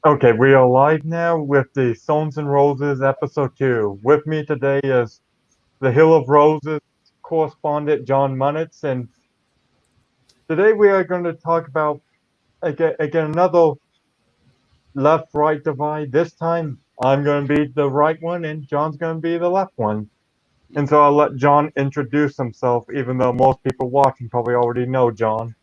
Okay, we are live now with the Thorns and Roses episode 2. With me today is the Hill of Roses correspondent Jon Munitz, and today we are going to talk about again another left-right divide. This time I'm going to be the right one and John's going to be the left one. And so I'll let John introduce himself, even though most people watching probably already know John.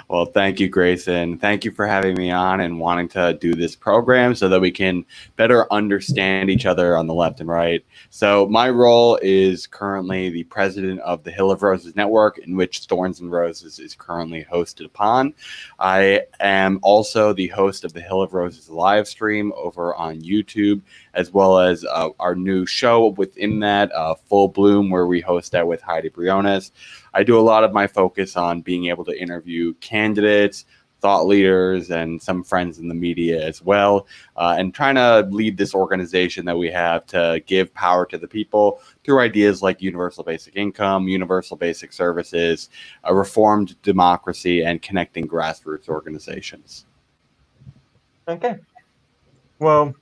Well, thank you, Grayson. Thank you for having me on and wanting to do this program so that we can better understand each other on the left and right. So, my role is currently the president of the Hill of Roses Network, in which Thorns and Roses is currently hosted upon. I am also the host of the Hill of Roses live stream over on YouTube, as well as our new show within that, Full Bloom, where we host that with Heidi Briones. I do a lot of my focus on being able to interview candidates, thought leaders, and some friends in the media as well, and trying to lead this organization that we have to give power to the people through ideas like universal basic income, universal basic services, a reformed democracy, and connecting grassroots organizations. Okay. Well,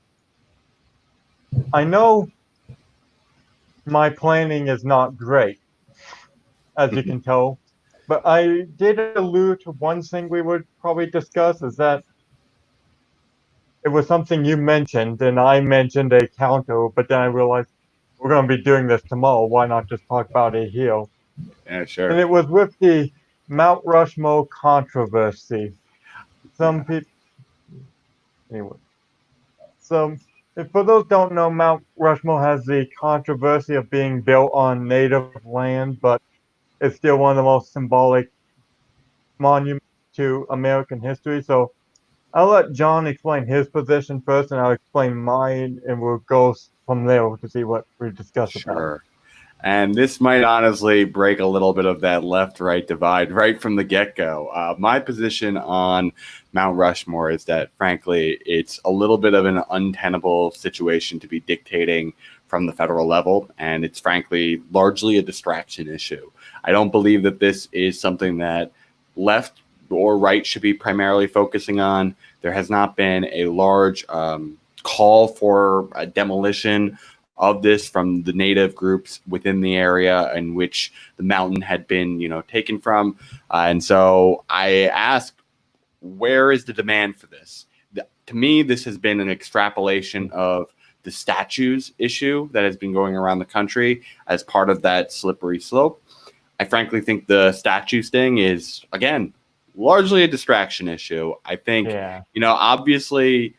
I know my planning is not great, as you can tell, but I did allude to one thing we would probably discuss is that it was something you mentioned, and I mentioned a counter, but then I realized we're going to be doing this tomorrow. Why not just talk about it here? Yeah, And sure. it was with the Mount Rushmore controversy. Some Yeah. people, anyway. So, if for those who don't know, Mount Rushmore has the controversy of being built on native land, but it's still one of the most symbolic monuments to American history. So, I'll let John explain his position first, and I'll explain mine, and we'll go from there to see what we discuss about. Sure. And this might honestly break a little bit of that left right divide right from the get go. My position on Mount Rushmore is that, frankly, it's a little bit of an untenable situation to be dictating from the federal level. And it's, frankly, largely a distraction issue. I don't believe that this is something that left or right should be primarily focusing on. There has not been a large call for a demolition of this from the native groups within the area in which the mountain had been, taken from. And so I asked, where is the demand for this? To me, this has been an extrapolation of the statues issue that has been going around the country as part of that slippery slope. I frankly think the statues thing is, again, largely a distraction issue. I think, Yeah. obviously,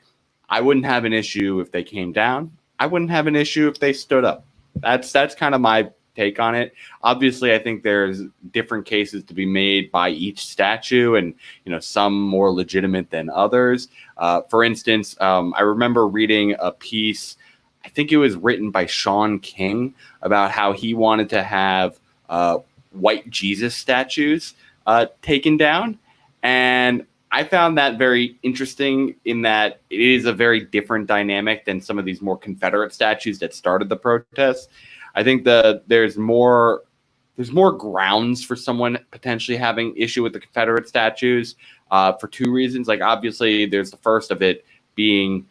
I wouldn't have an issue if they came down. I wouldn't have an issue if they stood up. That's kind of my take on it. Obviously, I think there's different cases to be made by each statue, and some more legitimate than others. For instance, I remember reading a piece. I think it was written by Sean King about how he wanted to have white Jesus statues taken down, and I found that very interesting in that it is a very different dynamic than some of these more Confederate statues that started the protests. I think there's more grounds for someone potentially having issue with the Confederate statues for two reasons. Like, obviously, there's the first of it being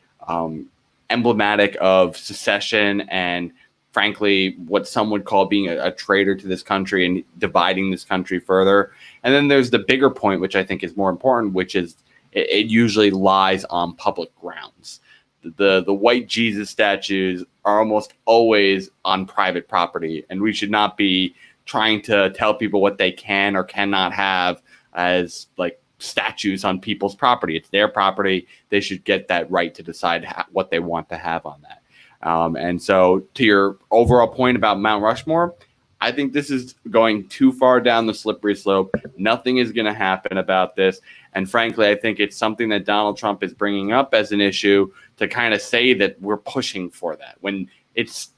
emblematic of secession and, frankly, what some would call being a traitor to this country and dividing this country further. And then there's the bigger point, which I think is more important, which is it usually lies on public grounds. The white Jesus statues are almost always on private property, and we should not be trying to tell people what they can or cannot have as like statues on people's property. It's their property. They should get that right to decide what they want to have on that. And so, to your overall point about Mount Rushmore, I think this is going too far down the slippery slope. Nothing is going to happen about this. And frankly, I think it's something that Donald Trump is bringing up as an issue to kind of say that we're pushing for that, when it's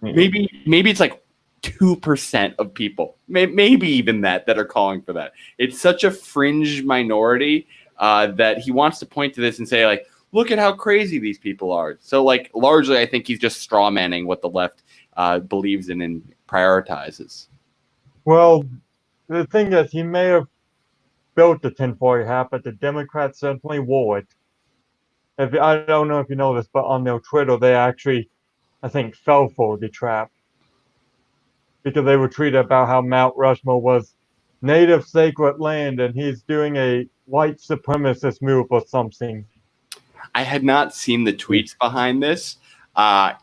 maybe it's like 2% of people, maybe even that are calling for that. It's such a fringe minority that he wants to point to this and say, like, look at how crazy these people are. So, like, largely, I think he's just straw manning what the left believes in and prioritizes. Well, the thing is, he may have built the tinfoil hat, but the Democrats certainly wore it. If I don't know if you know this, but on their Twitter, they actually, I think, fell for the trap because they were tweeting about how Mount Rushmore was native sacred land and he's doing a white supremacist move or something. I had not seen the tweets behind this.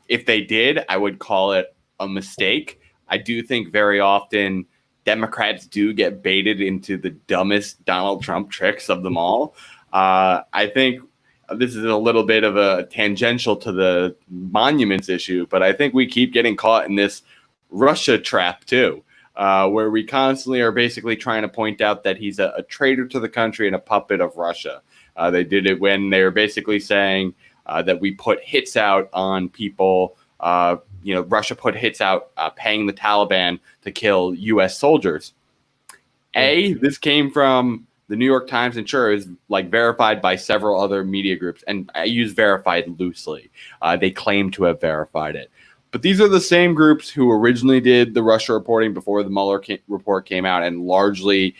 If they did, I would call it a mistake. I do think very often Democrats do get baited into the dumbest Donald Trump tricks of them all. I think this is a little bit of a tangential to the monuments issue, but I think we keep getting caught in this Russia trap too, where we constantly are basically trying to point out that he's a traitor to the country and a puppet of Russia. They did it when they were basically saying that we put hits out on people. Russia put hits out paying the Taliban to kill U.S. soldiers. This came from the New York Times, and sure, is like verified by several other media groups, and I use verified loosely. They claim to have verified it. But these are the same groups who originally did the Russia reporting before the Mueller report came out and largely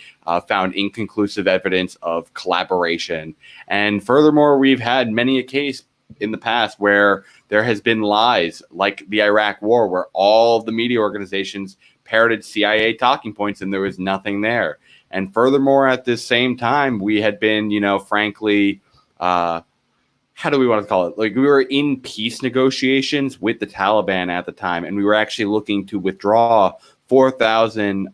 found inconclusive evidence of collaboration. And furthermore, we've had many a case in the past where there has been lies, like the Iraq War, where all of the media organizations parroted CIA talking points and there was nothing there. And furthermore, at this same time, we had been, frankly, how do we want to call it? Like, we were in peace negotiations with the Taliban at the time, and we were actually looking to withdraw 4,000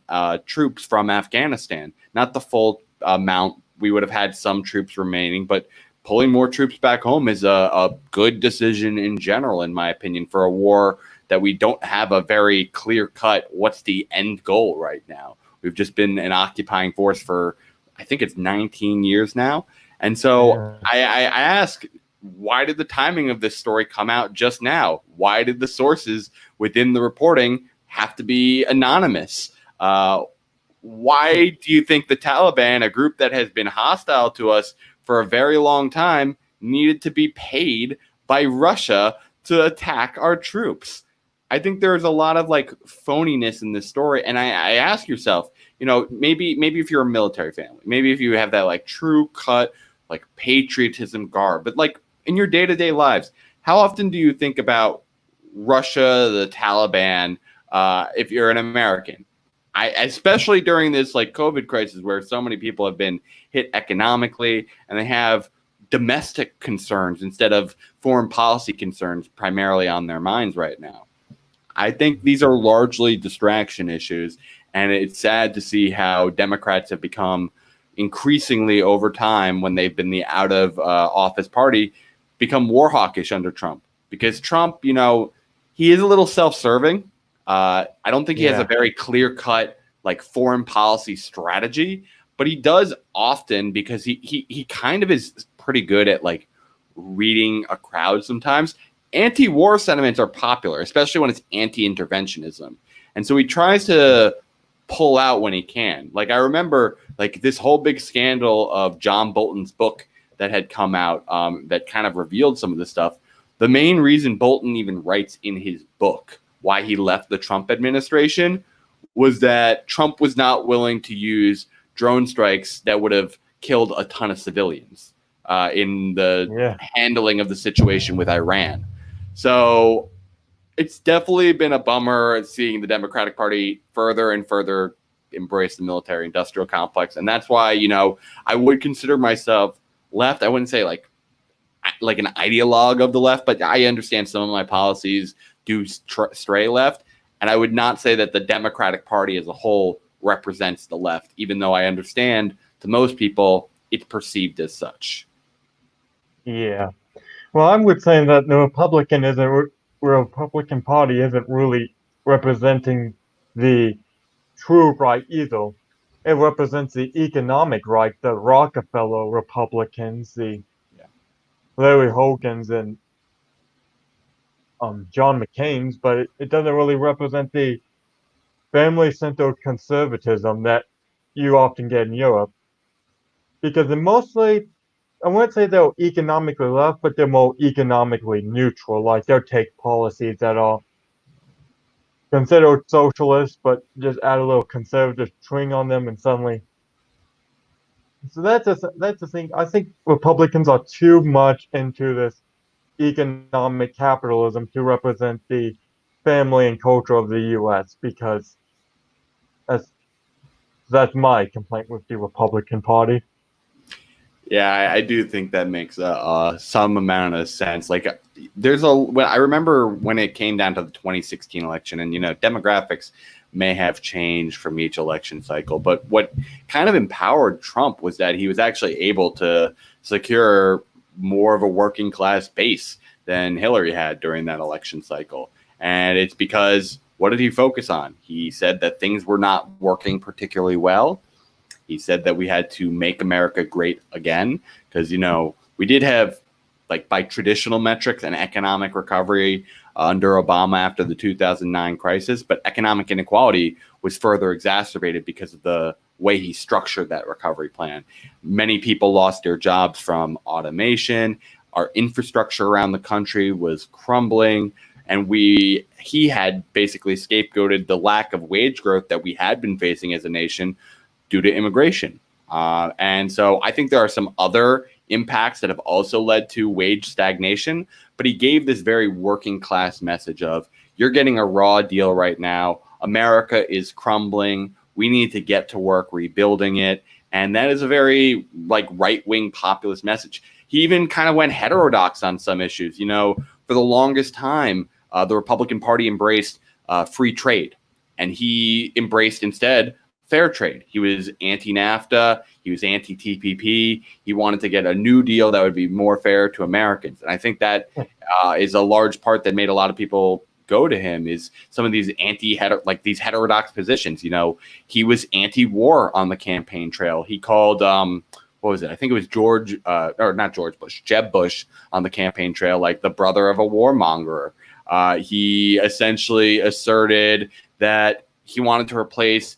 troops from Afghanistan. Not the full amount. We would have had some troops remaining, but pulling more troops back home is a good decision in general, in my opinion, for a war that we don't have a very clear cut what's the end goal right now. We've just been an occupying force for, I think it's 19 years now. And so I ask, why did the timing of this story come out just now? Why did the sources within the reporting have to be anonymous? Why do you think the Taliban, a group that has been hostile to us for a very long time, needed to be paid by Russia to attack our troops? I think there's a lot of phoniness in this story. And I ask yourself, maybe if you're a military family, maybe if you have that true cut, patriotism garb, but in your day-to-day lives, how often do you think about Russia, the Taliban, if you're an American? Especially during this COVID crisis where so many people have been hit economically and they have domestic concerns instead of foreign policy concerns primarily on their minds right now. I think these are largely distraction issues, and it's sad to see how Democrats have become increasingly over time, when they've been the out of office party, become war hawkish under Trump, because Trump, he is a little self-serving. I don't think he has a very clear-cut foreign policy strategy, but he does often, because he kind of is pretty good at reading a crowd sometimes. Anti-war sentiments are popular, especially when it's anti-interventionism. And so he tries to pull out when he can. I remember this whole big scandal of John Bolton's book that had come out that kind of revealed some of this stuff. The main reason Bolton even writes in his book why he left the Trump administration was that Trump was not willing to use drone strikes that would have killed a ton of civilians in the handling of the situation with Iran. So it's definitely been a bummer seeing the Democratic Party further and further embrace the military-industrial complex. And that's why, I would consider myself left. I wouldn't say like an ideologue of the left, but I understand some of my policies do stray left. And I would not say that the Democratic Party as a whole represents the left, even though I understand to most people it's perceived as such. Yeah. Well, I would say that the Republican Party isn't really representing the true right either. It represents the economic right, the Rockefeller Republicans, the Larry Hogan's and John McCain's, but it doesn't really represent the family-centered conservatism that you often get in Europe. Because they're mostly, I wouldn't say they're economically left, but they're more economically neutral. They'll take policies that are considered socialist, but just add a little conservative twing on them, and suddenly So that's the thing. I think Republicans are too much into this economic capitalism to represent the family and culture of the U.S. because that's that's my complaint with the Republican Party. Yeah, I do think that makes some amount of sense. Like, when I remember when it came down to the 2016 election, and demographics may have changed from each election cycle, but what kind of empowered Trump was that he was actually able to secure more of a working class base than Hillary had during that election cycle. And it's because what did he focus on? He said that things were not working particularly well. He said that we had to make America great again because, we did have, like, by traditional metrics, an economic recovery under Obama after the 2009 crisis, but economic inequality was further exacerbated because of the way he structured that recovery plan. Many people lost their jobs from automation. Our infrastructure around the country was crumbling. And he had basically scapegoated the lack of wage growth that we had been facing as a nation due to immigration. And so I think there are some other impacts that have also led to wage stagnation, but he gave this very working class message of, you're getting a raw deal right now. America is crumbling. We need to get to work rebuilding it. And that is a very right-wing populist message. He even kind of went heterodox on some issues. For the longest time, the Republican Party embraced free trade, and he embraced instead fair trade. He was anti-NAFTA. He was anti-TPP. He wanted to get a new deal that would be more fair to Americans. And I think that is a large part that made a lot of people go to him, is some of these these heterodox positions. He was anti-war on the campaign trail. He called, what was it? I think it was not George Bush, Jeb Bush on the campaign trail, like the brother of a warmonger. He essentially asserted that he wanted to replace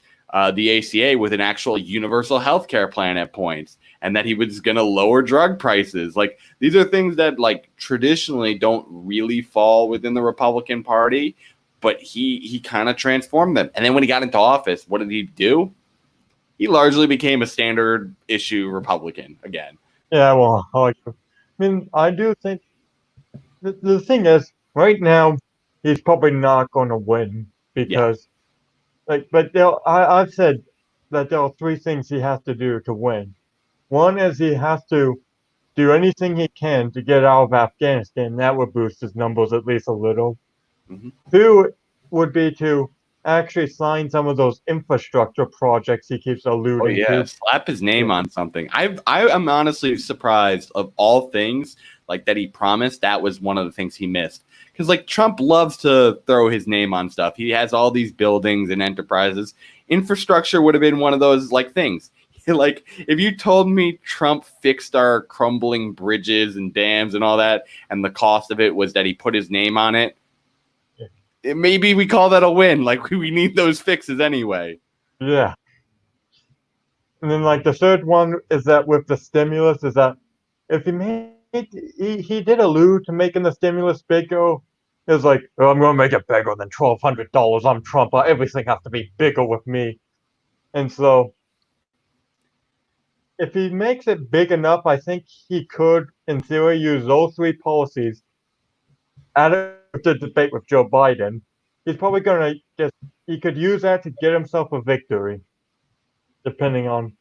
the ACA with an actual universal health care plan at points, and that he was going to lower drug prices. Like, these are things that traditionally don't really fall within the Republican Party, but he kind of transformed them. And then when he got into office, what did he do? He largely became a standard issue Republican again. Yeah, well, I mean, I do think the thing is, right now, he's probably not going to win Yeah. because, I've said that there are three things he has to do to win. One is he has to do anything he can to get out of Afghanistan. That would boost his numbers at least a little. Mm-hmm. Two would be to actually sign some of those infrastructure projects he keeps Oh alluding yeah, to. slap his name on something. I am honestly surprised, of all things that he promised, that was one of the things he missed. Because Trump loves to throw his name on stuff. He has all these buildings and enterprises. Infrastructure would have been one of those things. If you told me Trump fixed our crumbling bridges and dams and all that, and the cost of it was that he put his name on it, maybe we call that a win. We need those fixes anyway. Yeah. And then the third one is that with the stimulus is that if he did allude to making the stimulus bigger. It was like, oh, I'm gonna make it bigger than $1,200. I'm Trump. Everything has to be bigger with me. And so if he makes it big enough, I think he could, in theory, use those three policies at the debate with Joe Biden. He's probably gonna he could use that to get himself a victory, depending on.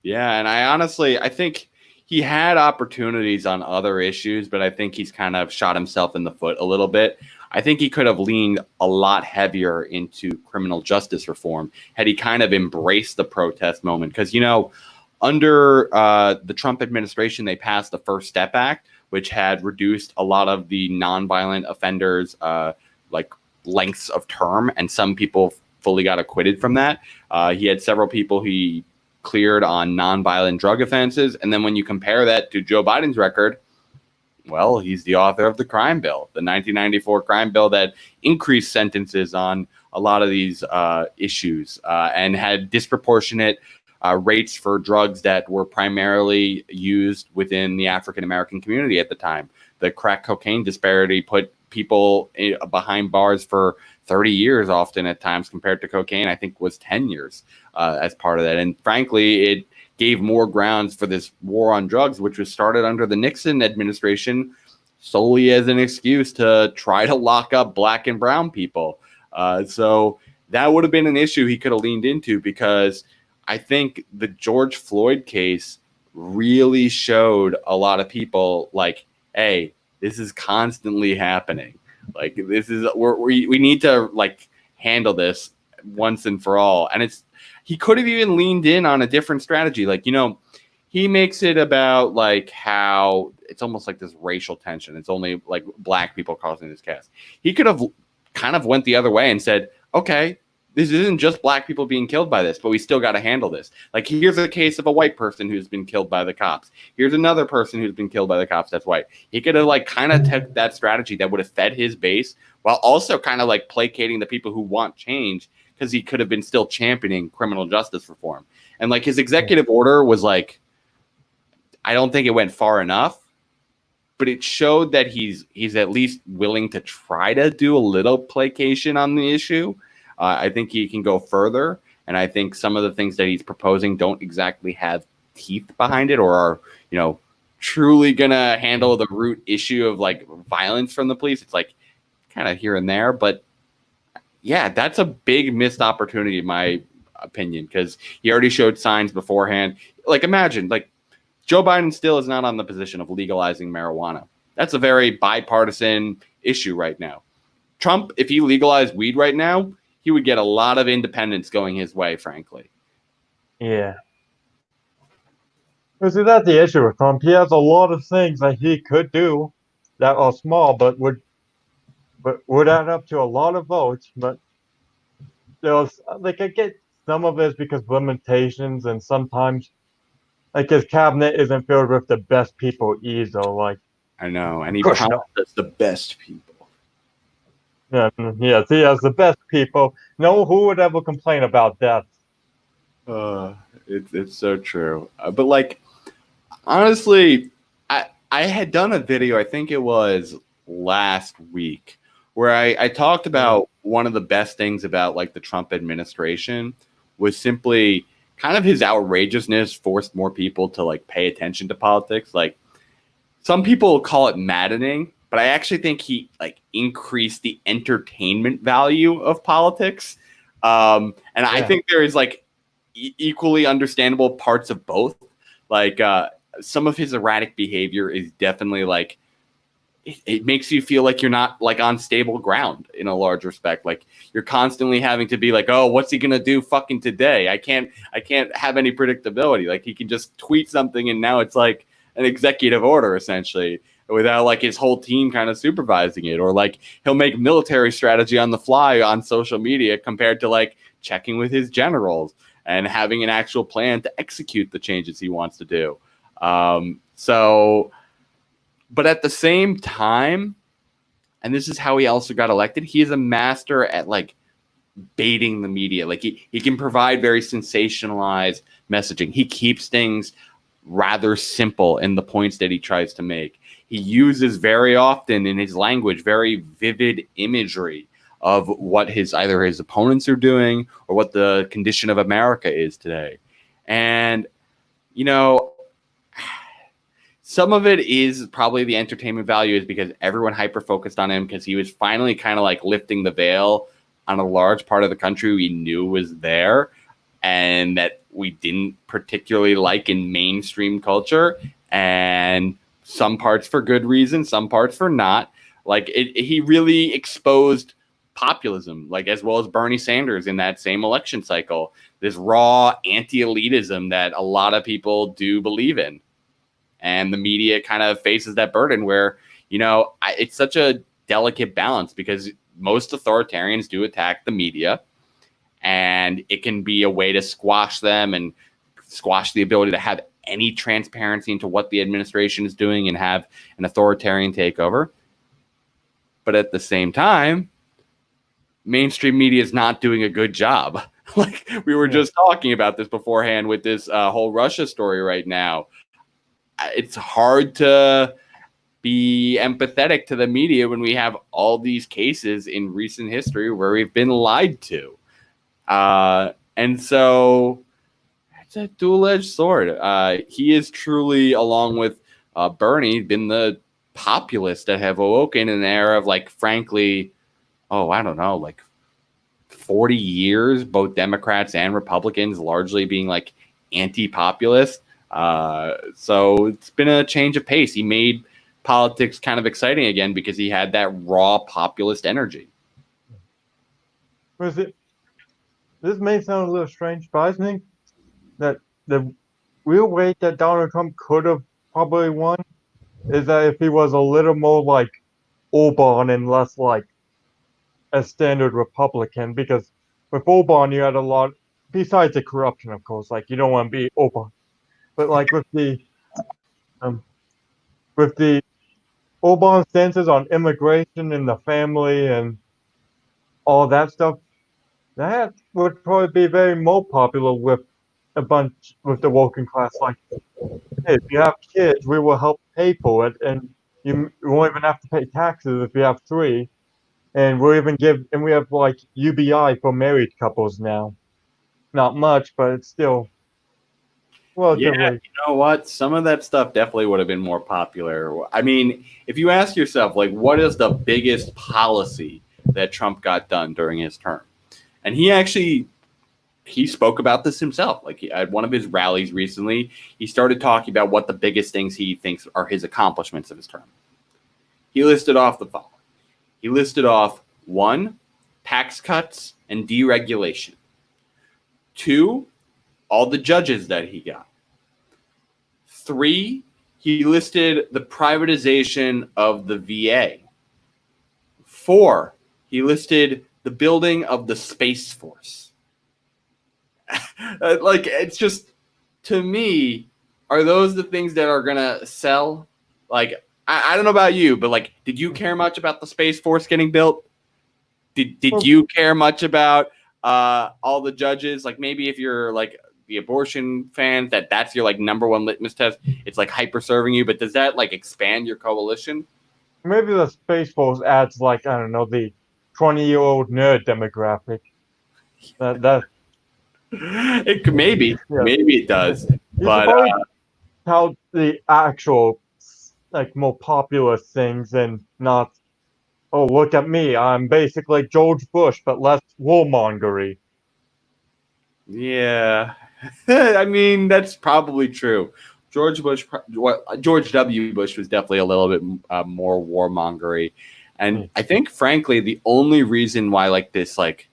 Yeah, and I think he had opportunities on other issues, but I think he's kind of shot himself in the foot a little bit. I think he could have leaned a lot heavier into criminal justice reform had he kind of embraced the protest moment. Because, under the Trump administration, they passed the First Step Act, which had reduced a lot of the nonviolent offenders' lengths of term, and some people fully got acquitted from that. He had several people he cleared on nonviolent drug offenses. And then when you compare that to Joe Biden's record, well, he's the author of the crime bill, the 1994 crime bill that increased sentences on a lot of these issues and had disproportionate rates for drugs that were primarily used within the African-American community at the time. The crack cocaine disparity put people behind bars for 30 years often at times, compared to cocaine, I think, was 10 years as part of that. And frankly, it gave more grounds for this war on drugs, which was started under the Nixon administration solely as an excuse to try to lock up black and brown people. So that would have been an issue he could have leaned into, because I think the George Floyd case really showed a lot of people like, hey, this is constantly happening. Like, this is we need to like handle this once and for all. And he could have even leaned in on a different strategy. Like, he makes it about like how it's almost like this racial tension. It's only like black people causing this chaos. He could have kind of went the other way and said, okay, this isn't just black people being killed by this, but we still got to handle this. Like, here's a case of a white person who's been killed by the cops. Here's another person who's been killed by the cops that's white. He could have like kind of took that strategy that would have fed his base while also kind of like placating the people who want change, because he could have been still championing criminal justice reform. And like his executive order was like, I don't think it went far enough, but it showed that he's at least willing to try to do a little placation on the issue. I think he can go further, and I think some of the things that he's proposing don't exactly have teeth behind it, or are, truly gonna handle the root issue of like violence from the police. It's like kind of here and there, but yeah, that's a big missed opportunity in my opinion, because he already showed signs beforehand. Like, imagine, like, Joe Biden still is not on the position of legalizing marijuana. That's a very bipartisan issue right now. Trump, if he legalized weed right now, he would get a lot of independents going his way, frankly. Yeah. See, that's the issue with Trump. He has a lot of things that he could do that are small, but would add up to a lot of votes. But there's like, I get some of it is because of limitations, and sometimes like his cabinet isn't filled with the best people either. Like, I know, and he promised us the best people. Yeah, yes, he has the best people. No, who would ever complain about that? It's so true. But like, honestly, I had done a video, I think it was last week, where I talked about one of the best things about like the Trump administration was simply kind of his outrageousness forced more people to like pay attention to politics. Like, some people call it maddening, but I actually think he like increased the entertainment value of politics. And I think there is like equally understandable parts of both. Like, some of his erratic behavior is definitely like, it makes you feel like you're not like on stable ground in a large respect. Like, you're constantly having to be like, oh, what's he going to do fucking today? I can't have any predictability. Like, he can just tweet something and now it's like an executive order essentially, without like his whole team kind of supervising it. Or like, he'll make military strategy on the fly on social media compared to like checking with his generals and having an actual plan to execute the changes he wants to do. But at the same time, and this is how he also got elected, he is a master at like baiting the media. Like, he can provide very sensationalized messaging. He keeps things rather simple in the points that he tries to make. He uses very often in his language very vivid imagery of what either his opponents are doing or what the condition of America is today. And, some of it is probably the entertainment value is because everyone hyper-focused on him because he was finally kind of like lifting the veil on a large part of the country we knew was there and that we didn't particularly like in mainstream culture, and some parts for good reason, some parts for not. Like, he really exposed populism, like, as well as Bernie Sanders in that same election cycle, this raw anti-elitism that a lot of people do believe in. And the media kind of faces that burden where, it's such a delicate balance because most authoritarians do attack the media, and it can be a way to squash them and squash the ability to have any transparency into what the administration is doing and have an authoritarian takeover. But at the same time, mainstream media is not doing a good job. Like, we were just talking about this beforehand with this whole Russia story right now. It's hard to be empathetic to the media when we have all these cases in recent history where we've been lied to. And so it's a dual-edged sword. He is truly, along with Bernie, been the populists that have awoken in an era of, like, frankly, I don't know, like 40 years, both Democrats and Republicans largely being like anti-populist. So it's been a change of pace. He made politics kind of exciting again because he had that raw populist energy. This may sound a little strange, but I think that the real way that Donald Trump could have probably won is that if he was a little more like Orban and less like a standard Republican, because with Orban you had a lot, besides the corruption, of course, like you don't want to be Orban, but like um, with the Orban stances on immigration and the family and all that stuff, that would probably be very more popular with with the working class. Like, hey, if you have kids, we will help pay for it, and you won't even have to pay taxes if you have three. And we have like UBI for married couples now. Not much, but it's still Yeah, relatively. you know what? Some of that stuff definitely would have been more popular. I mean, if you ask yourself, like, what is the biggest policy that Trump got done during his term? And he spoke about this himself. Like, at one of his rallies recently, he started talking about what the biggest things he thinks are his accomplishments of his term. He listed off the following. He listed off 1, tax cuts and deregulation. 2, all the judges that he got. 3, he listed the privatization of the VA. 4, he listed the building of the Space Force. Like, it's just, to me, are those the things that are going to sell? Like, I don't know about you, but, like, did you care much about the Space Force getting built? Did you care much about all the judges? Like, maybe if you're, like, the abortion fans, that's your, like, number one litmus test. It's, like, hyper serving you, but does that, like, expand your coalition? Maybe the Space Force adds like, I don't know, the 20-year-old nerd demographic. That It could, maybe yeah. it does, You but should probably tout the actual like more popular things and not, oh, look at me, I'm basically George Bush but less warmongery. yeah, I mean, that's probably true. George W. Bush was definitely a little bit more warmongery, and I think, frankly, the only reason why like this like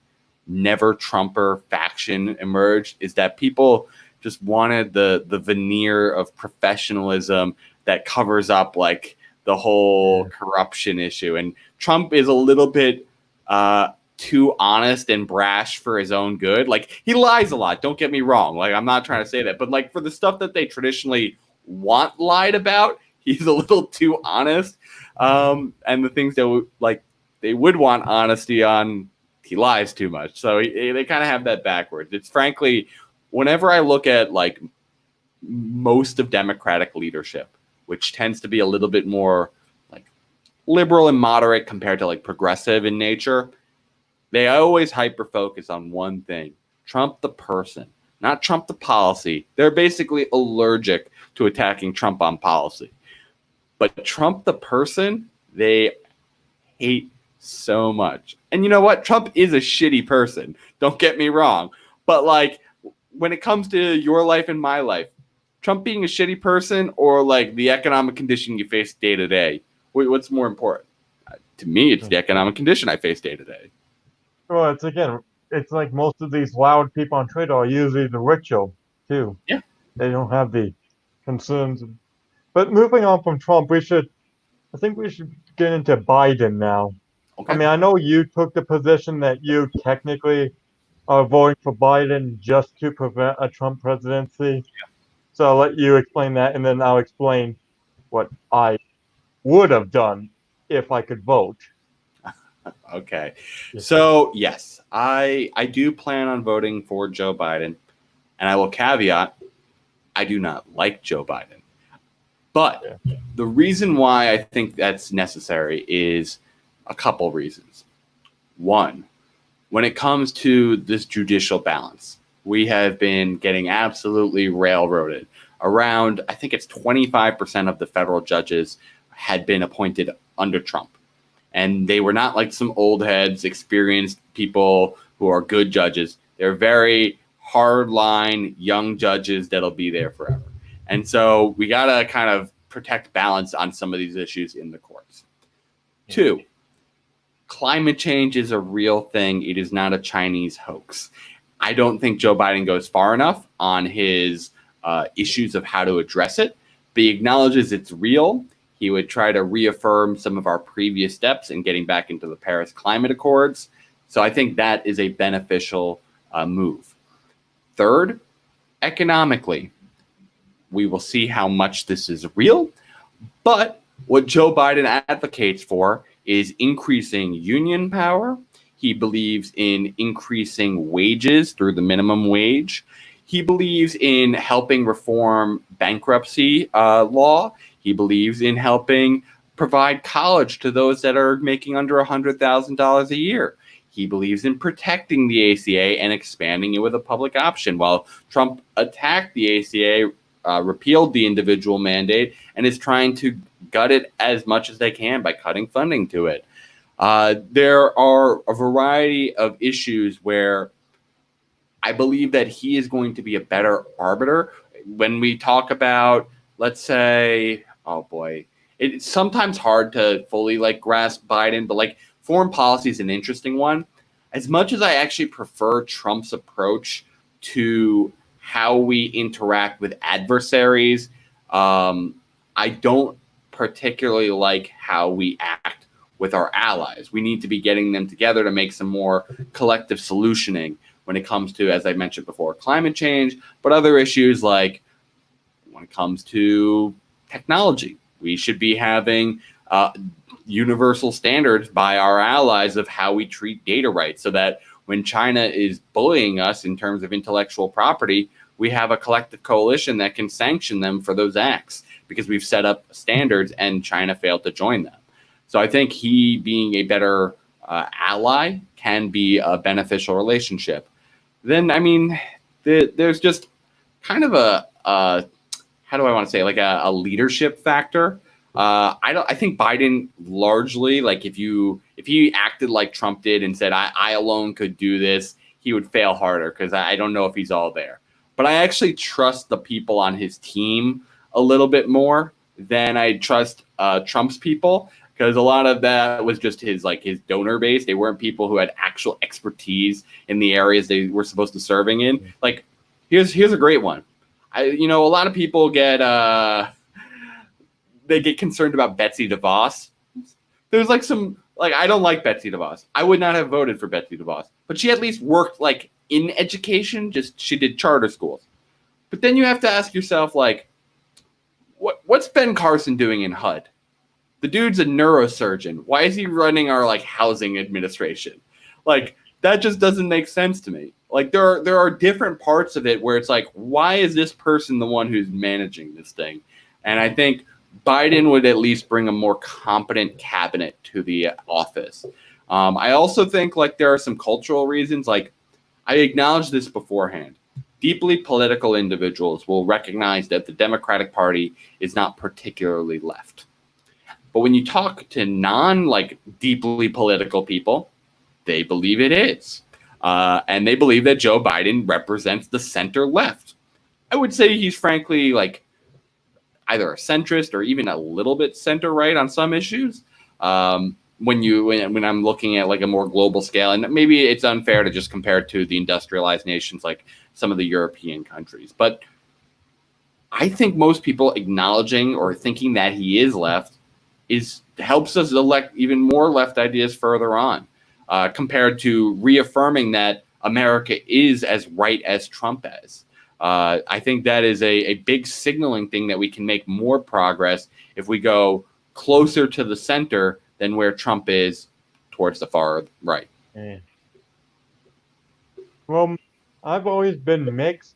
never Trumper faction emerged is that people just wanted the veneer of professionalism that covers up like the whole corruption issue, and Trump is a little bit too honest and brash for his own good. Like, he lies a lot, don't get me wrong. Like, I'm not trying to say that, but like for the stuff that they traditionally want lied about, he's a little too honest. And the things that they would want honesty on, he lies too much. So they kind of have that backwards. It's frankly, whenever I look at like most of Democratic leadership, which tends to be a little bit more like liberal and moderate compared to like progressive in nature, they always hyper focus on one thing: Trump the person, not Trump the policy. They're basically allergic to attacking Trump on policy. But Trump the person, they hate so much. And you know what? Trump is a shitty person. Don't get me wrong. But like when it comes to your life and my life, Trump being a shitty person or like the economic condition you face day to day, what's more important? To me, it's the economic condition I face day to day. Well, it's like most of these loud people on Twitter are usually the richer too. Yeah. They don't have the concerns. But moving on from Trump, I think we should get into Biden now. Okay. I mean, I know you took the position that you technically are voting for Biden just to prevent a Trump presidency. Yeah. So I'll let you explain that, and then I'll explain what I would have done if I could vote. Okay. So, yes, I do plan on voting for Joe Biden, and I will caveat, I do not like Joe Biden. But the reason why I think that's necessary is a couple reasons. One, when it comes to this judicial balance, we have been getting absolutely railroaded. Around, I think it's 25% of the federal judges had been appointed under Trump. And they were not like some old heads, experienced people who are good judges. They're very hardline young judges that'll be there forever. And so we got to kind of protect balance on some of these issues in the courts. Two, climate change is a real thing. It is not a Chinese hoax. I don't think Joe Biden goes far enough on his issues of how to address it, but he acknowledges it's real. He would try to reaffirm some of our previous steps in getting back into the Paris Climate Accords. So I think that is a beneficial move. Third, economically, we will see how much this is real. But what Joe Biden advocates for is increasing union power. He believes in increasing wages through the minimum wage. He believes in helping reform bankruptcy law. He believes in helping provide college to those that are making under $100,000 a year. He believes in protecting the ACA and expanding it with a public option. While Trump attacked the ACA, repealed the individual mandate, and is trying to gut it as much as they can by cutting funding to it. There are a variety of issues where I believe that he is going to be a better arbiter. When we talk about, let's say, oh boy, it's sometimes hard to fully like grasp Biden, but like foreign policy is an interesting one. As much as I actually prefer Trump's approach to how we interact with adversaries, I don't particularly like how we act with our allies. We need to be getting them together to make some more collective solutioning when it comes to, as I mentioned before, climate change, but other issues like when it comes to technology. We should be having universal standards by our allies of how we treat data rights so that when China is bullying us in terms of intellectual property, we have a collective coalition that can sanction them for those acts because we've set up standards and China failed to join them. So I think he being a better ally can be a beneficial relationship. Then, I mean, there's just kind of a how do I want to say, like a leadership factor. I think Biden largely, like if he acted like Trump did and said, I alone could do this, he would fail harder because I don't know if he's all there. But I actually trust the people on his team a little bit more than I trust Trump's people, because a lot of that was just his donor base. They weren't people who had actual expertise in the areas they were supposed to serving in. Like, here's a great one. A lot of people get concerned about Betsy DeVos. There's I don't like Betsy DeVos. I would not have voted for Betsy DeVos, but she at least worked in education. Just she did charter schools. But then you have to ask yourself, what's Ben Carson doing in HUD? The dude's a neurosurgeon. Why is he running our housing administration? That just doesn't make sense to me. There are different parts of it where it's why is this person the one who's managing this thing? And I think Biden would at least bring a more competent cabinet to the office. I also think there are some cultural reasons. I acknowledged this beforehand. Deeply political individuals will recognize that the Democratic Party is not particularly left. But when you talk to deeply political people, they believe it is. And they believe that Joe Biden represents the center left. I would say he's frankly either a centrist or even a little bit center right on some issues. When I'm looking at a more global scale, and maybe it's unfair to just compare it to the industrialized nations like some of the European countries, but I think most people acknowledging or thinking that he is left helps us elect even more left ideas further on, compared to reaffirming that America is as right as Trump is. I think that is a big signaling thing that we can make more progress if we go closer to the center than where Trump is towards the far right. Yeah. Well, I've always been mixed.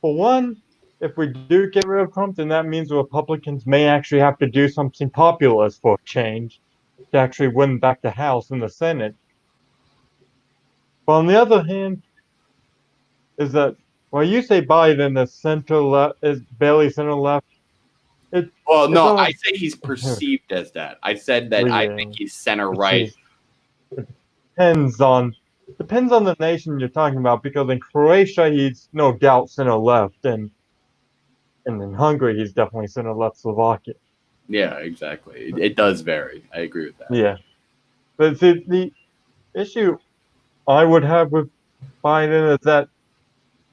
For one, if we do get rid of Trump, then that means the Republicans may actually have to do something populist for change to actually win back the House and the Senate. But on the other hand, is that Well, you say Biden is center left, is barely center left. It Well, it's no, I almost say he's perceived as that. I said that well, I yeah. think he's center It's right. just, it depends on the nation you're talking about because in Croatia he's no doubt center left, and in Hungary he's definitely center left. Slovakia, Yeah, exactly. It does vary. I agree with that. yeah. But the issue I would have with Biden is that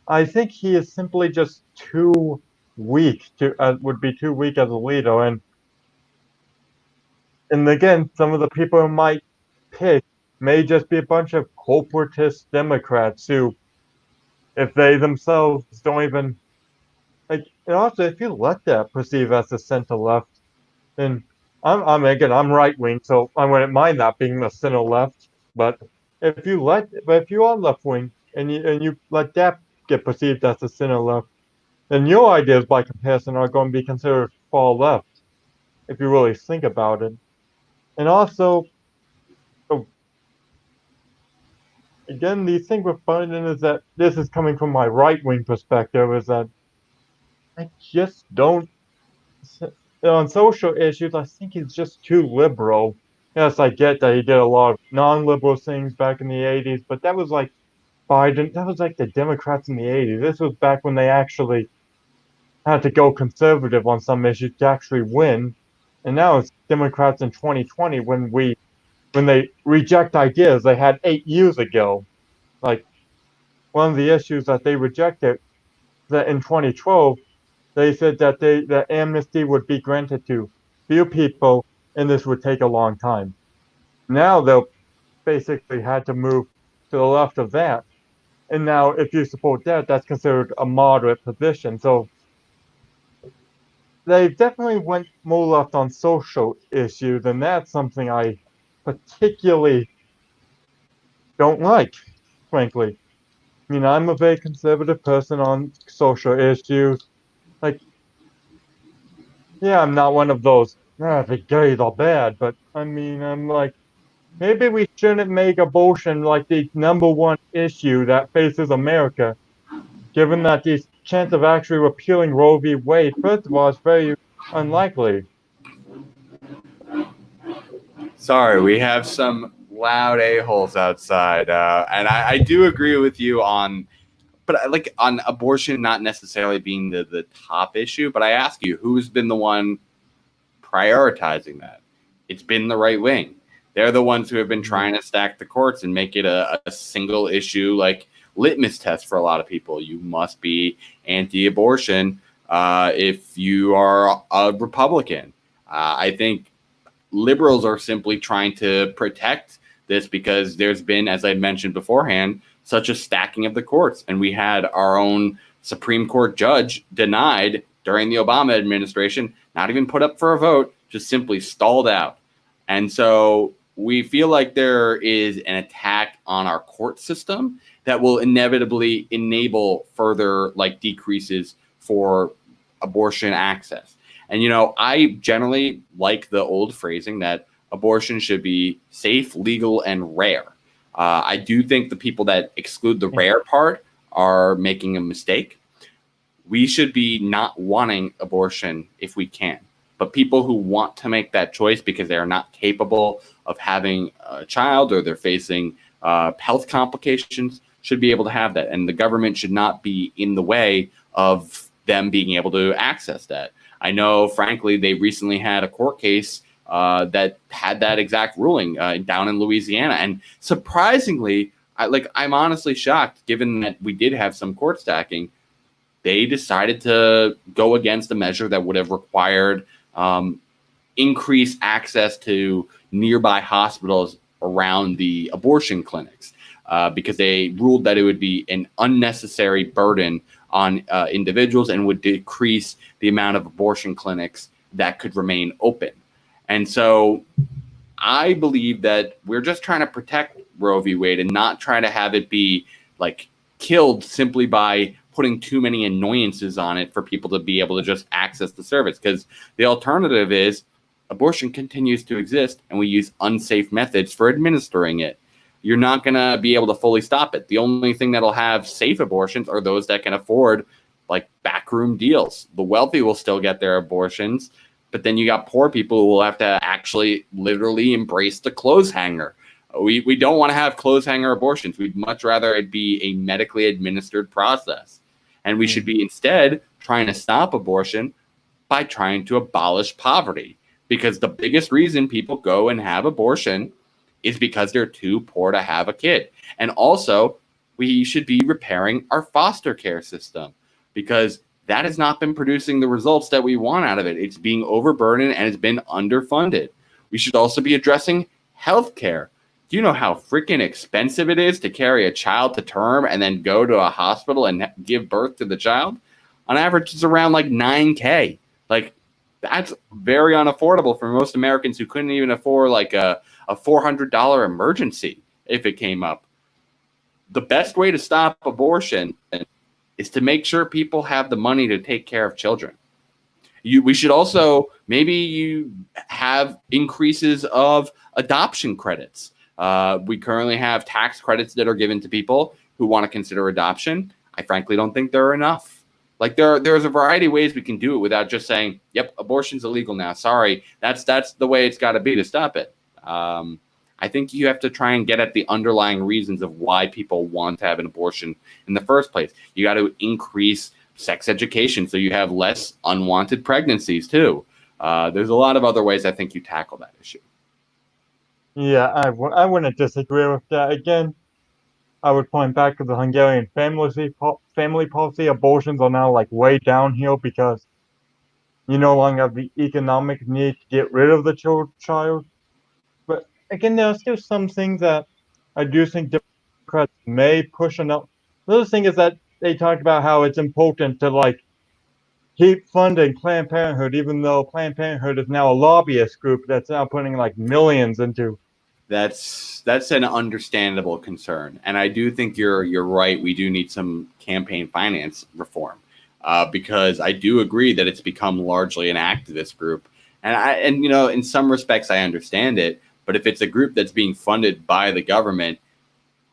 I think he is simply just too weak to would be too weak as a leader, and again, some of the people who might pick may just be a bunch of corporatist Democrats who, if they themselves don't even like, and also if you let that perceive as the center left, then I'm right wing, so I wouldn't mind that being the center left. But if you are left wing and you let that get perceived as the center left, then your ideas by comparison are going to be considered far left if you really think about it. And also, oh, again, the thing with Biden is that this is coming from my right wing perspective is that I just don't on social issues. I think he's just too liberal. Yes, I get that he did a lot of non-liberal things back in the '80s, but that was like Biden. That was like the Democrats in the '80s. This was back when they actually had to go conservative on some issues to actually win. And now it's Democrats in 2020 when they reject ideas they had 8 years ago. Like one of the issues that they rejected that in 2012 they said that amnesty would be granted to few people and this would take a long time. Now they'll basically had to move to the left of that. And now if you support that, that's considered a moderate position. So they definitely went more left on social issues, and that's something I particularly don't like, frankly. I'm a very conservative person on social issues. Like, yeah, I'm not one of those, the gays are bad, but I'm like, maybe we shouldn't make abortion like the number one issue that faces America, given that the chance of actually repealing Roe v. Wade, first of all, is very unlikely. Sorry, we have some loud a-holes outside. And I do agree with you on, but like on abortion not necessarily being the top issue. But I ask you, who's been the one prioritizing that? It's been the right wing. They're the ones who have been trying to stack the courts and make it a single issue, like litmus test for a lot of people. You must be anti-abortion if you are a Republican. I think liberals are simply trying to protect this because there's been, as I mentioned beforehand, such a stacking of the courts. And we had our own Supreme Court judge denied during the Obama administration, not even put up for a vote, just simply stalled out. And so we feel like there is an attack on our court system that will inevitably enable further like decreases for abortion access. And, I generally like the old phrasing that abortion should be safe, legal, and rare. I do think the people that exclude the rare part are making a mistake. We should be not wanting abortion if we can. But people who want to make that choice because they are not capable of having a child or they're facing health complications should be able to have that. And the government should not be in the way of them being able to access that. I know, frankly, they recently had a court case that had that exact ruling down in Louisiana. And surprisingly, I'm honestly shocked, given that we did have some court stacking. They decided to go against a measure that would have required increased access to nearby hospitals around the abortion clinics because they ruled that it would be an unnecessary burden on individuals and would decrease the amount of abortion clinics that could remain open. And so I believe that we're just trying to protect Roe v. Wade and not try to have it be like killed simply by putting too many annoyances on it for people to be able to just access the service. Because the alternative is abortion continues to exist and we use unsafe methods for administering it. you're not going to be able to fully stop it. The only thing that'll have safe abortions are those that can afford like backroom deals. The wealthy will still get their abortions, but then you got poor people who will have to actually literally embrace the clothes hanger. We don't want to have clothes hanger abortions. We'd much rather it be a medically administered process. And we should be instead trying to stop abortion by trying to abolish poverty. Because the biggest reason people go and have abortion is because they're too poor to have a kid. And also, we should be repairing our foster care system because that has not been producing the results that we want out of it. It's being overburdened and it's been underfunded. We should also be addressing healthcare. Do you know how freaking expensive it is to carry a child to term and then go to a hospital and give birth to the child? On average, it's around like $9,000. Like, that's very unaffordable for most Americans who couldn't even afford like a $400 emergency if it came up. The best way to stop abortion is to make sure people have the money to take care of children. We should also maybe have increases of adoption credits. We currently have tax credits that are given to people who want to consider adoption. I frankly don't think there are enough. Like there's a variety of ways we can do it without just saying, "Yep, abortion's illegal now." Sorry, that's the way it's got to be to stop it. I think you have to try and get at the underlying reasons of why people want to have an abortion in the first place. You got to increase sex education so you have less unwanted pregnancies too. There's a lot of other ways I think you tackle that issue. Yeah, I wouldn't disagree with that. Again, I would point back to the Hungarian family policy. Abortions are now like way downhill because you no longer have the economic need to get rid of the child. But again, there are still some things that I do think Democrats may push enough. Another thing is that they talk about how it's important to like keep funding Planned Parenthood, even though Planned Parenthood is now a lobbyist group that's now putting like millions into. That's an understandable concern, and I do think you're right. We do need some campaign finance reform because I do agree that it's become largely an activist group, and you know in some respects I understand it. But if it's a group that's being funded by the government,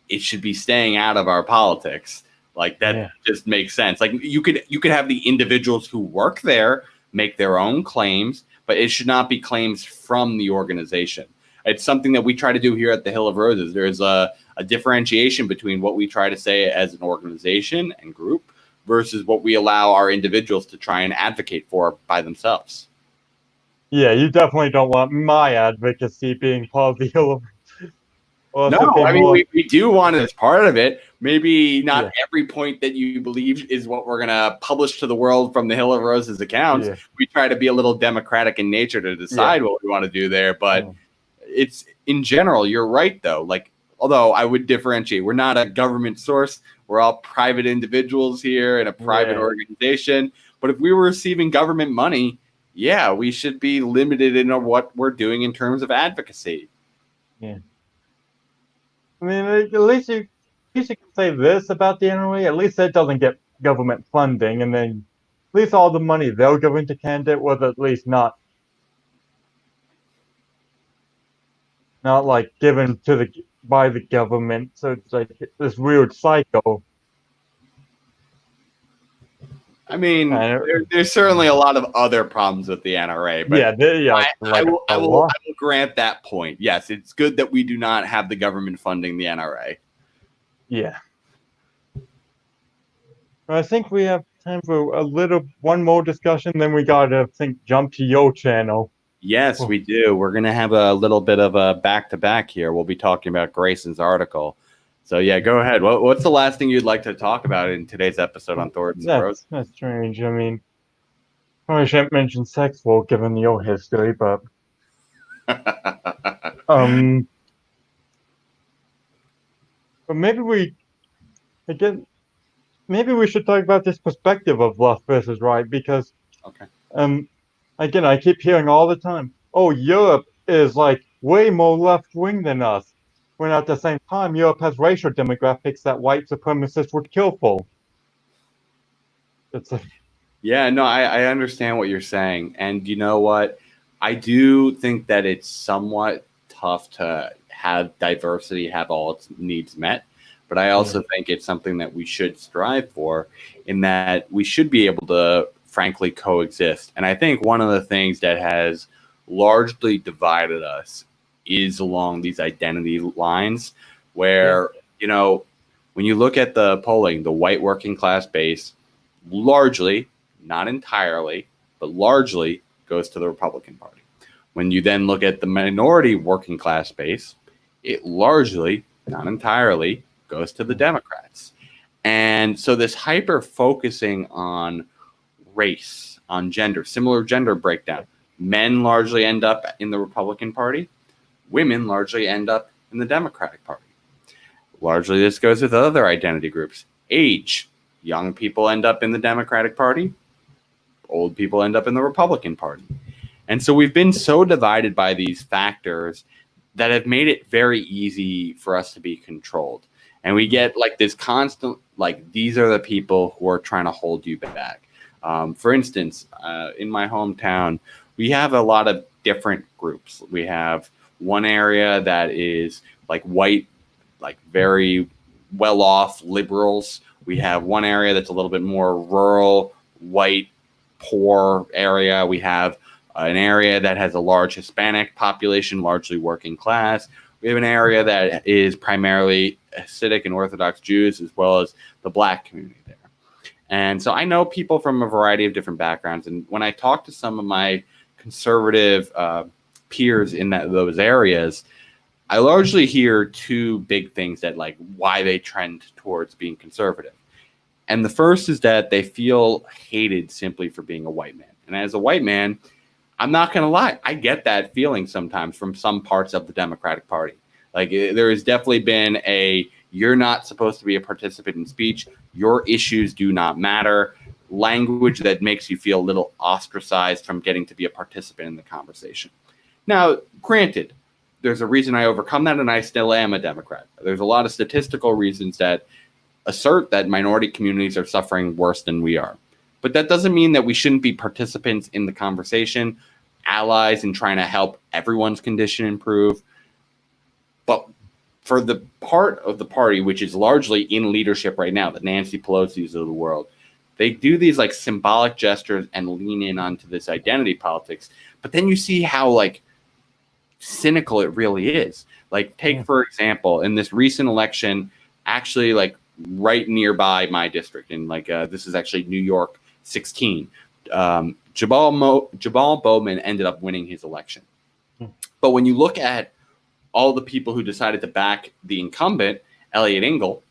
it should be staying out of our politics. Like that just makes sense. Like you could have the individuals who work there make their own claims, but it should not be claims from the organization. It's something that we try to do here at the Hill of Roses. There's a differentiation between what we try to say as an organization and group versus what we allow our individuals to try and advocate for by themselves. Yeah, you definitely don't want my advocacy being part of the Hill of No, I mean, we do want it as part of it. Maybe not every point that you believe is what we're going to publish to the world from the Hill of Roses accounts. Yeah. We try to be a little democratic in nature to decide what we want to do there. But it's in general, you're right, though. Like, although I would differentiate, we're not a government source. We're all private individuals here in a private organization. But if we were receiving government money, we should be limited in what we're doing in terms of advocacy. Yeah. I mean, at least you can say this about the NRA. At least it doesn't get government funding, and then at least all the money they're giving to candidate was at least not like given to by the government. So it's like this weird cycle. I mean, there's certainly a lot of other problems with the NRA, but I will grant that point. Yes, it's good that we do not have the government funding the NRA. Yeah. I think we have time for one more discussion, then we gotta jump to your channel. Yes, we do. We're gonna have a little bit of a back-to-back here. We'll be talking about Grayson's article. So go ahead. What's the last thing you'd like to talk about in today's episode on Thorns? That's strange. I mean, probably shouldn't mention sex work given your history, but but maybe we should talk about this perspective of left versus right because again, I keep hearing all the time, oh, Europe is like way more left-wing than us. When at the same time, Europe has racial demographics that white supremacists would kill for. I understand what you're saying. And you know what? I do think that it's somewhat tough to have diversity, have all its needs met. But I also think it's something that we should strive for, in that we should be able to frankly coexist. And I think one of the things that has largely divided us is along these identity lines where, you know, when you look at the polling, the white working class base largely, not entirely, but largely goes to the Republican Party. When you then look at the minority working class base, it largely, not entirely, goes to the Democrats. And so this hyper focusing on race, on gender, similar gender breakdown, men largely end up in the Republican Party, women largely end up in the Democratic Party. Largely this goes with other identity groups. Age, young people end up in the Democratic Party, old people end up in the Republican Party. And so we've been so divided by these factors that have made it very easy for us to be controlled. And we get like this constant, like, these are the people who are trying to hold you back. For instance, in my hometown, we have a lot of different groups. We have one area that is like white, like very well-off liberals. We have one area that's a little bit more rural, white, poor area. We have an area that has a large Hispanic population, largely working class. We have an area that is primarily Hasidic and Orthodox Jews, as well as the Black community there. And so I know people from a variety of different backgrounds. And when I talk to some of my conservative peers in those areas, I largely hear two big things that, like, why they trend towards being conservative. And the first is that they feel hated simply for being a white man. And as a white man, I'm not going to lie, I get that feeling sometimes from some parts of the Democratic Party. Like, there has definitely been you're not supposed to be a participant in speech, your issues do not matter, language that makes you feel a little ostracized from getting to be a participant in the conversation. Now, granted, there's a reason I overcome that, and I still am a Democrat. There's a lot of statistical reasons that assert that minority communities are suffering worse than we are. But that doesn't mean that we shouldn't be participants in the conversation, allies in trying to help everyone's condition improve. But for the part of the party, which is largely in leadership right now, the Nancy Pelosi's of the world, they do these like symbolic gestures and lean in onto this identity politics. But then you see how like cynical it really is. Like, take, for example, in this recent election, actually like right nearby my district, and like this is actually New York 16, Jabal Bowman ended up winning his election. But when you look at all the people who decided to back the incumbent, Elliot Engel,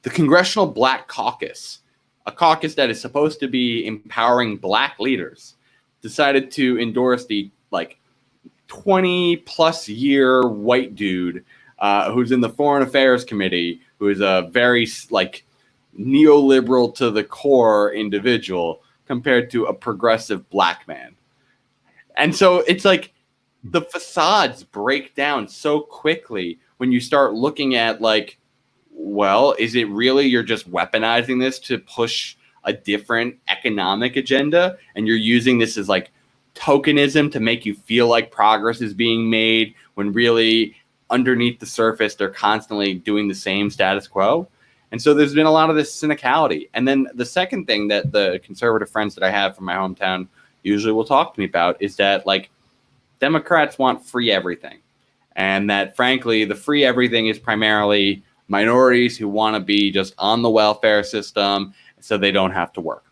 the Congressional Black Caucus, a caucus that is supposed to be empowering black leaders, decided to endorse the like 20 plus year white dude who's in the Foreign Affairs Committee, who is a very like neoliberal to the core individual compared to a progressive black man. And so it's like the facades break down so quickly when you start looking at like, well, is it really you're just weaponizing this to push a different economic agenda, and you're using this as like tokenism to make you feel like progress is being made when really underneath the surface they're constantly doing the same status quo? And so there's been a lot of this cynicality. And then the second thing that the conservative friends that I have from my hometown usually will talk to me about is that like Democrats want free everything. And that frankly, the free everything is primarily minorities who want to be just on the welfare system so they don't have to work.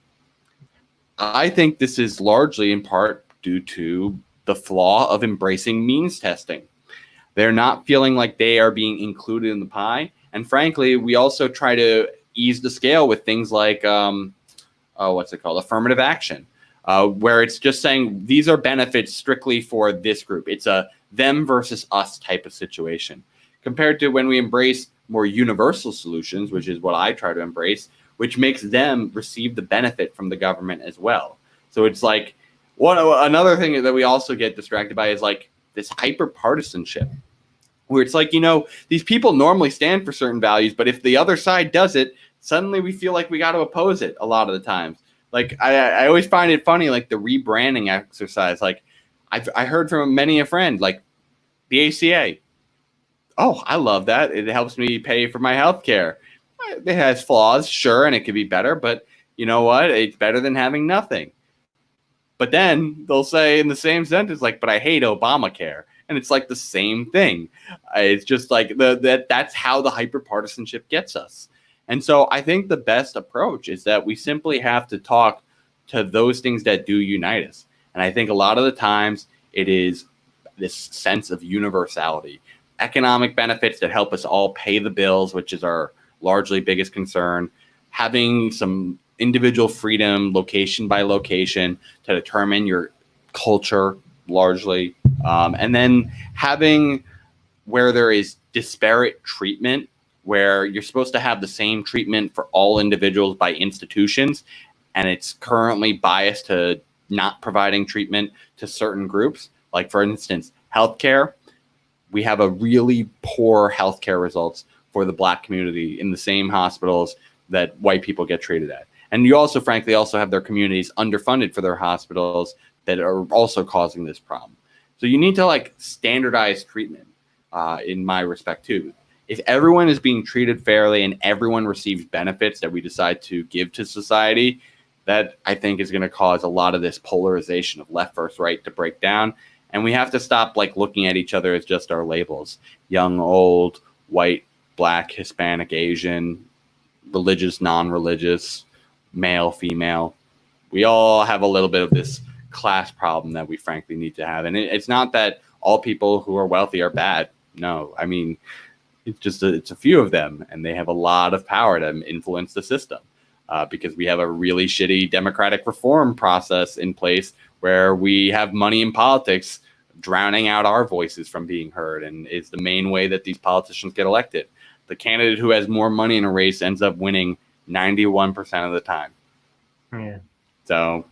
I think this is largely in part due to the flaw of embracing means testing. They're not feeling like they are being included in the pie. And frankly, we also try to ease the scale with things like, affirmative action, where it's just saying these are benefits strictly for this group. It's a them versus us type of situation, compared to when we embrace more universal solutions, which is what I try to embrace, which makes them receive the benefit from the government as well. So it's like another thing that we also get distracted by is like this hyper partisanship, where it's like, you know, these people normally stand for certain values, but if the other side does it, suddenly we feel like we got to oppose it a lot of the times. Like, I always find it funny, like the rebranding exercise. Like, I heard from many a friend, like the ACA, oh, I love that. It helps me pay for my health care. It has flaws, sure, and it could be better, but you know what? It's better than having nothing. But then they'll say in the same sentence, like, but I hate Obamacare. And it's like the same thing. It's just like that's how the hyperpartisanship gets us. And so I think the best approach is that we simply have to talk to those things that do unite us. And I think a lot of the times it is this sense of universality, economic benefits that help us all pay the bills, which is our largely biggest concern, having some individual freedom, location by location, to determine your culture largely, and then having where there is disparate treatment, where you're supposed to have the same treatment for all individuals by institutions, and it's currently biased to not providing treatment to certain groups. Like, for instance, healthcare, we have a really poor healthcare results for the Black community in the same hospitals that white people get treated at. And you also, frankly, also have their communities underfunded for their hospitals that are also causing this problem. So you need to like standardize treatment, in my respect too. If everyone is being treated fairly and everyone receives benefits that we decide to give to society, that I think is going to cause a lot of this polarization of left versus right to break down. And we have to stop like looking at each other as just our labels: young, old, white, Black, Hispanic, Asian, religious, non-religious, male, female. We all have a little bit of this class problem that we frankly need to have. And it's not that all people who are wealthy are bad. No, I mean, it's just it's a few of them, and they have a lot of power to influence the system, because we have a really shitty democratic reform process in place where we have money in politics drowning out our voices from being heard, and is the main way that these politicians get elected. The candidate who has more money in a race ends up winning 91% of the time. Yeah. So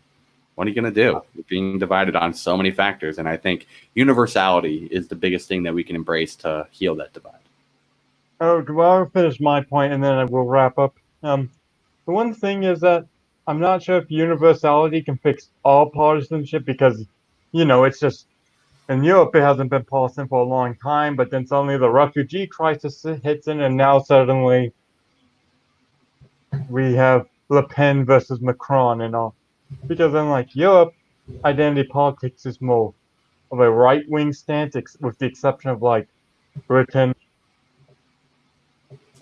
what are you going to do? We're being divided on so many factors. And I think universality is the biggest thing that we can embrace to heal that divide. Oh, well, I'll finish my point and then we'll wrap up. The one thing is that I'm not sure if universality can fix all partisanship because, it's just in Europe it hasn't been partisan for a long time, but then suddenly the refugee crisis hits in, and now suddenly we have Le Pen versus Macron and all. Because in like Europe, identity politics is more of a right-wing stance, with the exception of like Britain.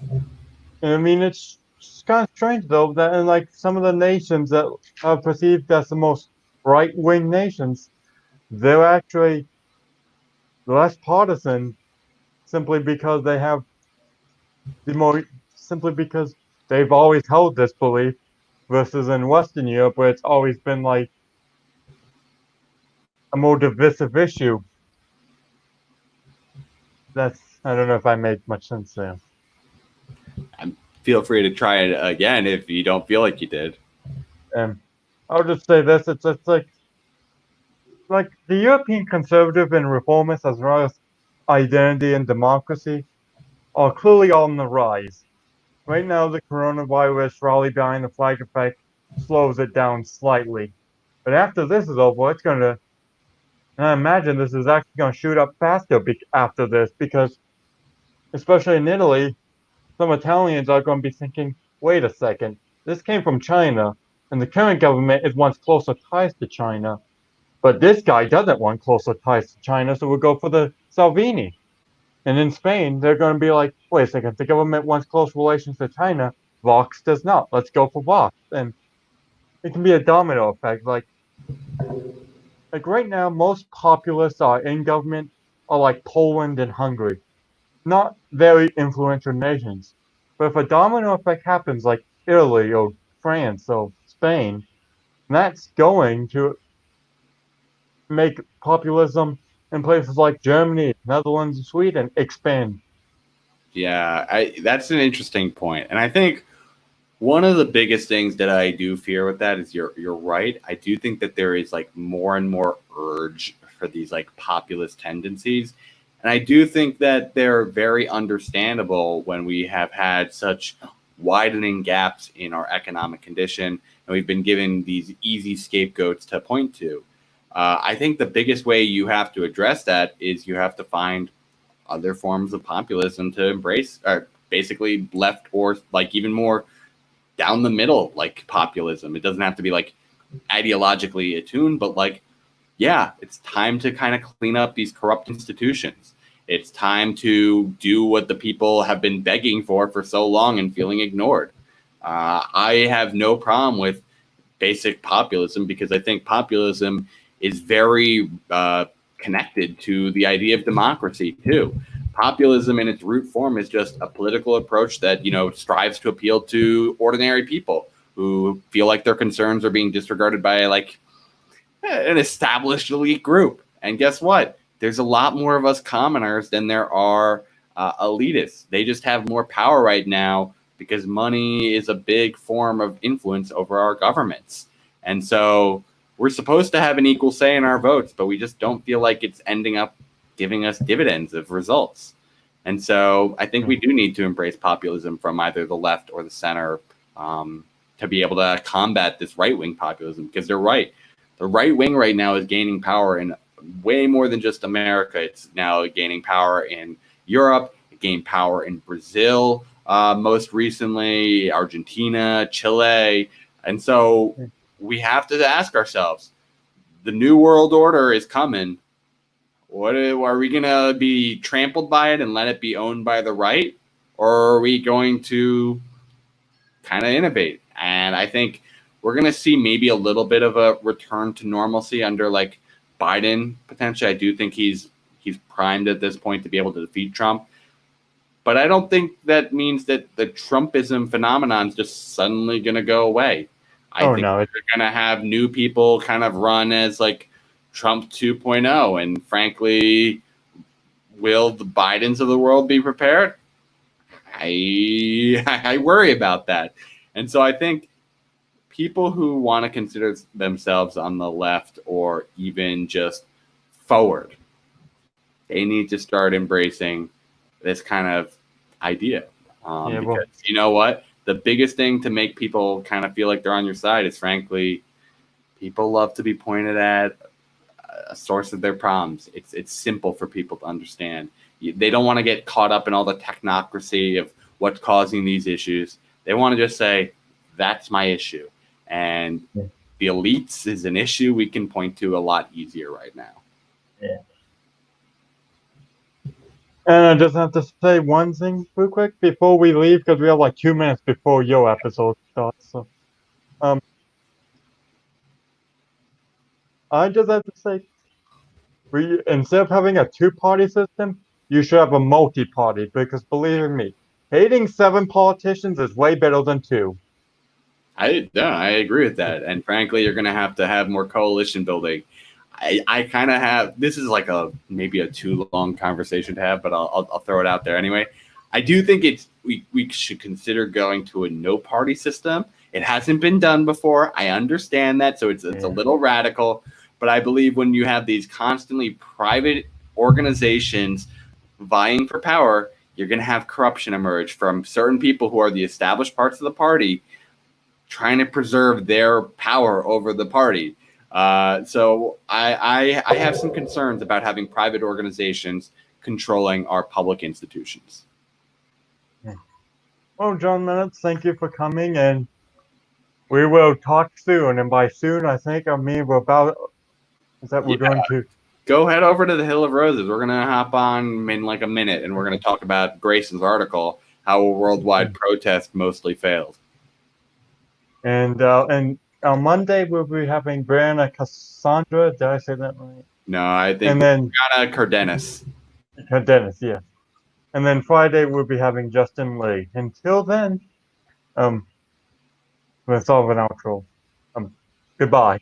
And I mean, it's kind of strange though that in like some of the nations that are perceived as the most right-wing nations, they're actually less partisan simply because they have simply because they've always held this belief, versus in Western Europe where it's always been like a more divisive issue. I don't know if I make much sense there. Feel free to try it again if you don't feel like you did. I'll just say this: it's like the European conservative and reformists, as well as identity and democracy, are clearly on the rise. Right now, the coronavirus rally behind the flag effect slows it down slightly, but after this is over, it's going to. And I imagine this is actually going to shoot up faster after this, because, especially in Italy, some Italians are going to be thinking, wait a second, this came from China, and the current government wants closer ties to China, but this guy doesn't want closer ties to China, so we'll go for the Salvini. And in Spain, they're going to be like, wait a second, the government wants close relations to China, Vox does not. Let's go for Vox. And it can be a domino effect. Like right now, most populists are in government are like Poland and Hungary, not very influential nations. But if a domino effect happens like Italy or France or Spain, that's going to make populism in places like Germany, Netherlands, and Sweden expand. Yeah, that's an interesting point. And I think one of the biggest things that I do fear with that is you're right. I do think that there is like more and more urge for these like populist tendencies. And I do think that they're very understandable when we have had such widening gaps in our economic condition, and we've been given these easy scapegoats to point to. I think the biggest way you have to address that is you have to find other forms of populism to embrace, or basically left or like even more down the middle, like populism. It doesn't have to be like ideologically attuned, but like, yeah, it's time to kind of clean up these corrupt institutions. It's time to do what the people have been begging for so long and feeling ignored. I have no problem with basic populism because I think populism is very connected to the idea of democracy too. Populism in its root form is just a political approach that, you know, strives to appeal to ordinary people who feel like their concerns are being disregarded by like an established elite group. And guess what? There's a lot more of us commoners than there are elitists. They just have more power right now because money is a big form of influence over our governments. And so we're supposed to have an equal say in our votes, but we just don't feel like it's ending up giving us dividends of results. And so I think we do need to embrace populism from either the left or the center to be able to combat this right-wing populism, because they're right. The right wing right now is gaining power in way more than just America. It's now gaining power in Europe. It gained power in Brazil, most recently, Argentina, Chile. And so we have to ask ourselves, the new world order is coming. What are we going to be trampled by it and let it be owned by the right? Or are we going to kind of innovate? And I think we're going to see maybe a little bit of a return to normalcy under like Biden potentially. I do think he's primed at this point to be able to defeat Trump. But I don't think that means that the Trumpism phenomenon is just suddenly going to go away. I think we're going to have new people kind of run as like Trump 2.0. And frankly, will the Bidens of the world be prepared? I worry about that. And so I think people who want to consider themselves on the left or even just forward, they need to start embracing this kind of idea. Because you know what? The biggest thing to make people kind of feel like they're on your side is, frankly, people love to be pointed at a source of their problems. It's simple for people to understand. They don't want to get caught up in all the technocracy of what's causing these issues. They want to just say, that's my issue. And the elites is an issue we can point to a lot easier right now. Yeah. And I just have to say one thing real quick before we leave, because we have like 2 minutes before your episode starts. So, I just have to say, instead of having a two-party system, you should have a multi-party, because believe me, hating 7 politicians is way better than 2. I agree with that. And frankly, you're going to have more coalition building. I kind of have, this is like maybe a too long conversation to have, but I'll throw it out there anyway. I do think we should consider going to a no party system. It hasn't been done before. I understand that. So it's a little radical, but I believe when you have these constantly private organizations vying for power, you're going to have corruption emerge from certain people who are the established parts of the party trying to preserve their power over the party. So I have some concerns about having private organizations controlling our public institutions. Well, Jon Munitz, thank you for coming, and we will talk soon. And by soon, I think I mean we're going to go head over to the Hill of Roses. We're gonna hop on in like a minute, and we're gonna talk about Grayson's article, how a worldwide protest mostly failed. And on Monday we'll be having Brianna Cassandra. Did I say that right? No, I think Brianna Cardenas. Cardenas, yeah. And then Friday we'll be having Justin Lee. Until then, let's solve an outro. Goodbye.